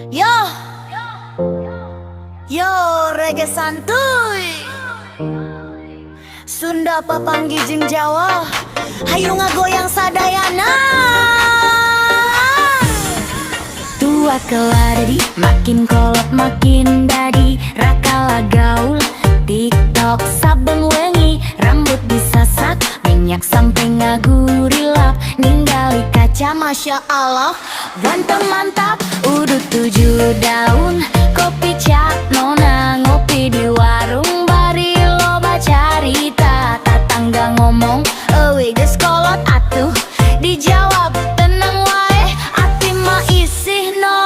Yo, yo, reggae santuy. Sunda papanggi jeung Jawa, hayu ngagoyang sadayana. Tua keladi, makin kolot makin dadi. Rakala gaul, TikTok saben wengi. Rambut disasak, minyak sampai ngagurilap. Ninggali kaca, Masya Allah, ganteng mantap. Udut 7 daun, kopi cap nona. Ngopi di warung, bari loba carita. Tatangga ngomong, euy geus kolot atuh. Dijawab, tenang wae, ati mah isih no.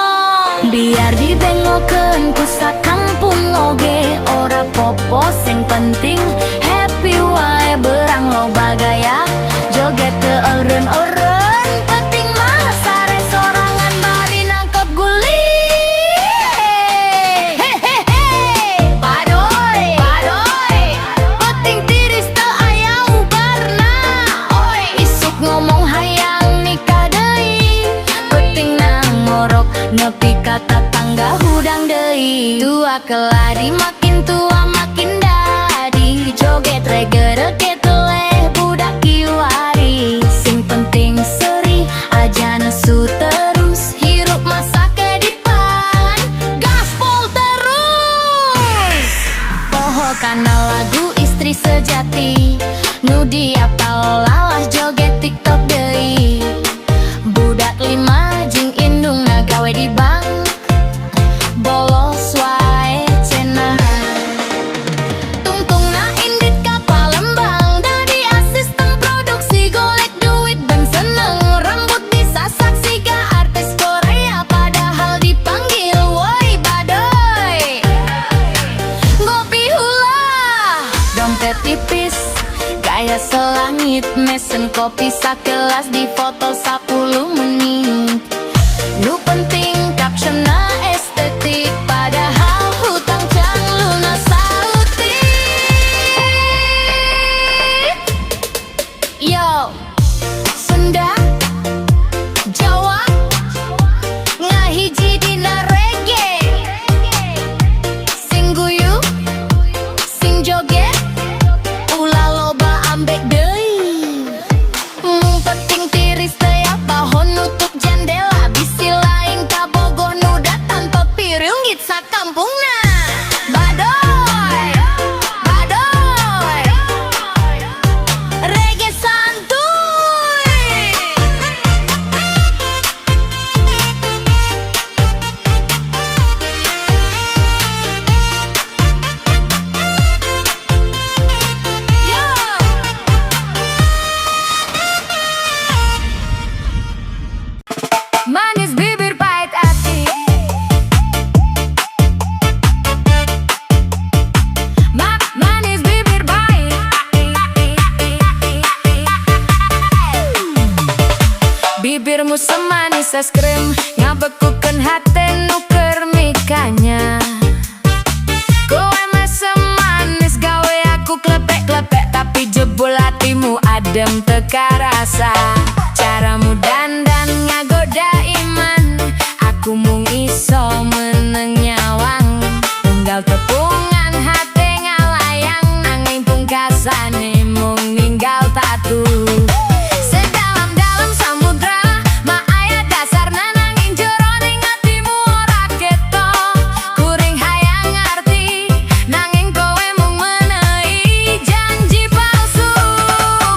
Biar dibengokeun ku sakampung oge. Ora popo sing penting happy wae. Berang loba gaya, joget teu eureun-eureun. Penting mah sare sorangan bari nangkep guli. Hehehe, badoy, badoy. Penting tiris teu aya ubarna. Oi, isuk ngomong hayang nikah deui. Penting ngorok nepi ka tatangga hudang deui. Tua keladi makin tua makin dadi. Joget reggae rege teleh budak kiwari. Sing penting seri aja nesu terus. Hirup masa kedipan, gaspol terus. Poho kana lagu istri sejati. Nu diapal lalah joget TikTok deui. Budak 5 jeung indung ngagawe di bank. Bolos wae cenah. Tungtungna indit ka Palembang. Dadi asisten produksi golek duit dan seneng. Rambut disasak siga artis Korea. Padahal dipanggil woi badoy. Ngopi hula, dompet tipis, gaya selangit. Mesen kopi sakelas, di foto 10 menit. Nu penting captionna estetik. Padahal hutang can lunas sautik. Yo, Sunda, Jawa, ngahiji dina reggae. Sing guyu, sing joget, ulah loba ambek deui. Mung penting tiris teh pohon nutup jendela. Bisi lain kabogoh nu datang pepireunggit sakampungna. Badoy, badoy, reggae santuy. Yo. Manis bibir pahit hati. Manis bibir pahit. Bibirmu semanis es krim, ngabekukeun hate nuker mikanya. Kowe mah semanis gawe aku klepek-klepek. Tapi jebul hatimu adem teka rasa. Caramu dandan ngagoda iman. Aku mung iso meneng nyawang. Tunggal tepungan hate ngalayang. Nanging pungkasane mung ninggal tatu. Sedalam-dalam samudra ma aya dasarna. Nanging jeroning hatimu ora ketok. Kuring hayang ngarti, nanging kowe mung menehi janji palsu.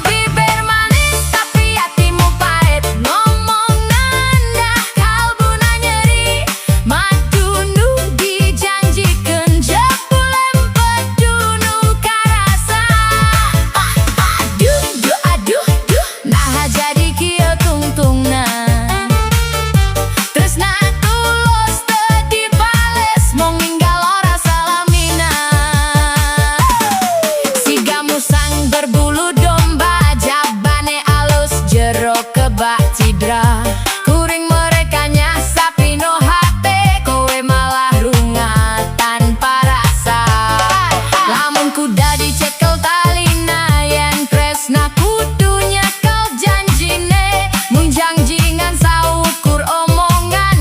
Bibir manis tapi hatimu pahit. Ngomong nandah kalbuna nyeri. Madu nu dijanjikeun jebul empedu nu karasa. Aduh, duh, aduh, duh, nah jadi kieu tungtungna. Tresna tulus teu dibales, mung ninggal ora salamina. Siga musang berbulu domba, jabane alus jero kebak cidra. Kuring mereka nyasap pino hate, kowe malah rungat tanpa rasa. Lamun kuda dicekel talina, yen tresna kudu nyekel janjine. Mung janji ngan saukur omongan.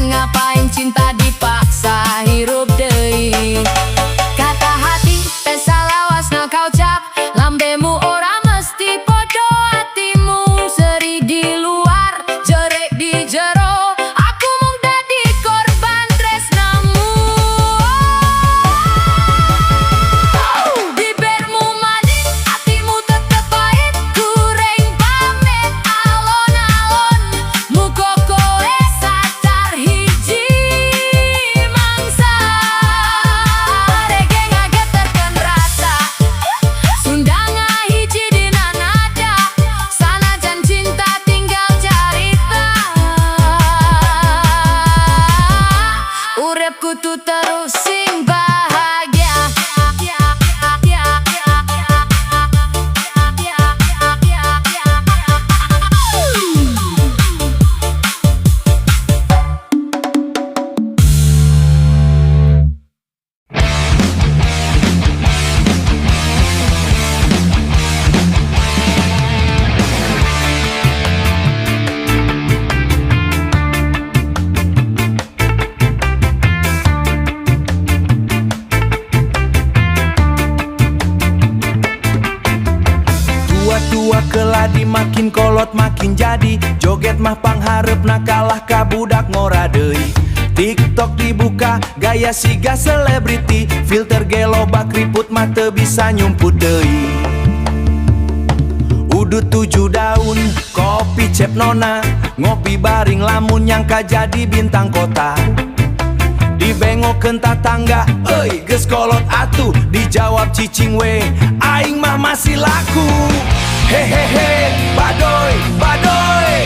urepku tuh terus sing bahagia. Tua keladi makin kolot makin jadi, joget mah pangharep nak kalah ka budak ngora deui. TikTok dibuka gaya siga selebriti, filter geloba keriput mah teu bisa nyumput deui. Udut 7 daun, kopi cep nona, ngopi baring lamun nyangka jadi bintang kota. Dibengokeun tatangga, euy geus kolot atuh, dijawab cicing we, aing mah masih laku. Hehehe, badoy, badoy.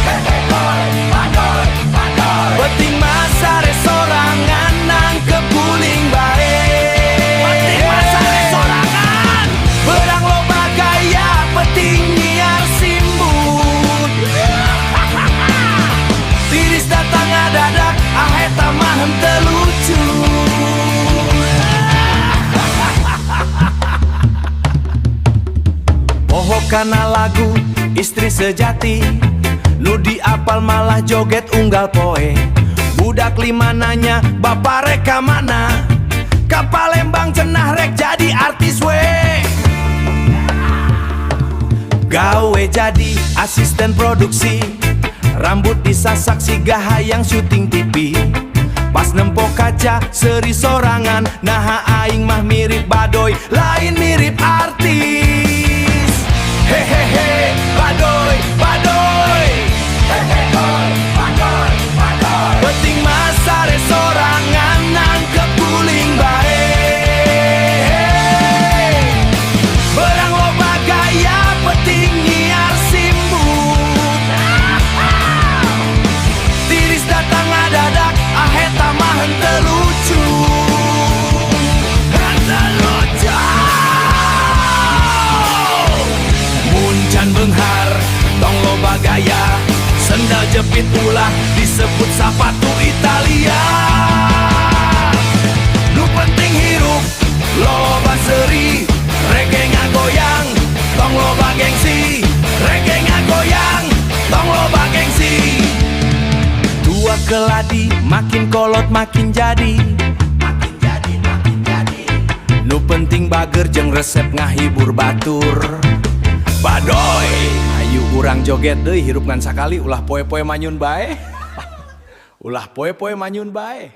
Hehehe, badoy, badoy. Penting masa resorangan nang kepuling bae. Penting masa resorangan. Berang loba gaya, penting nyiar simbut. Tiris datang ngadadak, eta mah henteu lucu. Poho kana lagu istri sejati, nu diapal malah joget unggal poe. Budak 5 nanya, bapak rek ka mana? Ka Palembang cenah rek jadi artis we. Gawe jadi asisten produksi, rambut disasak siga hayang syuting TV. Pas nempok kaca seri sorangan, nah aing mah mirip badoy, lain mirip artis. Hehehe, badoy, badoy. Hehehe, badoy, badoy. Penting masa resorangan nang kepuling bae. Berang loba gaya, penting nyiar simbut. Tiris datang ngadadak, eta mah henteu lucu. Henteu lucu. Muncan beunghar, tong loba gaya, sendal jepit ulah disebut sepatu Italia. Nu penting hirup, loba seri, reggae ngagoyang, tong loba gengsi. Reggae ngagoyang, tong loba gengsi. Tua keladi, makin kolot makin jadi. Makin jadi, makin jadi. Nu penting bager jeung resep ngahibur batur. Badoy, ayu urang joget deui hirup ngan sakali ulah poe-poe manyun bae. Ulah poe-poe manyun bae.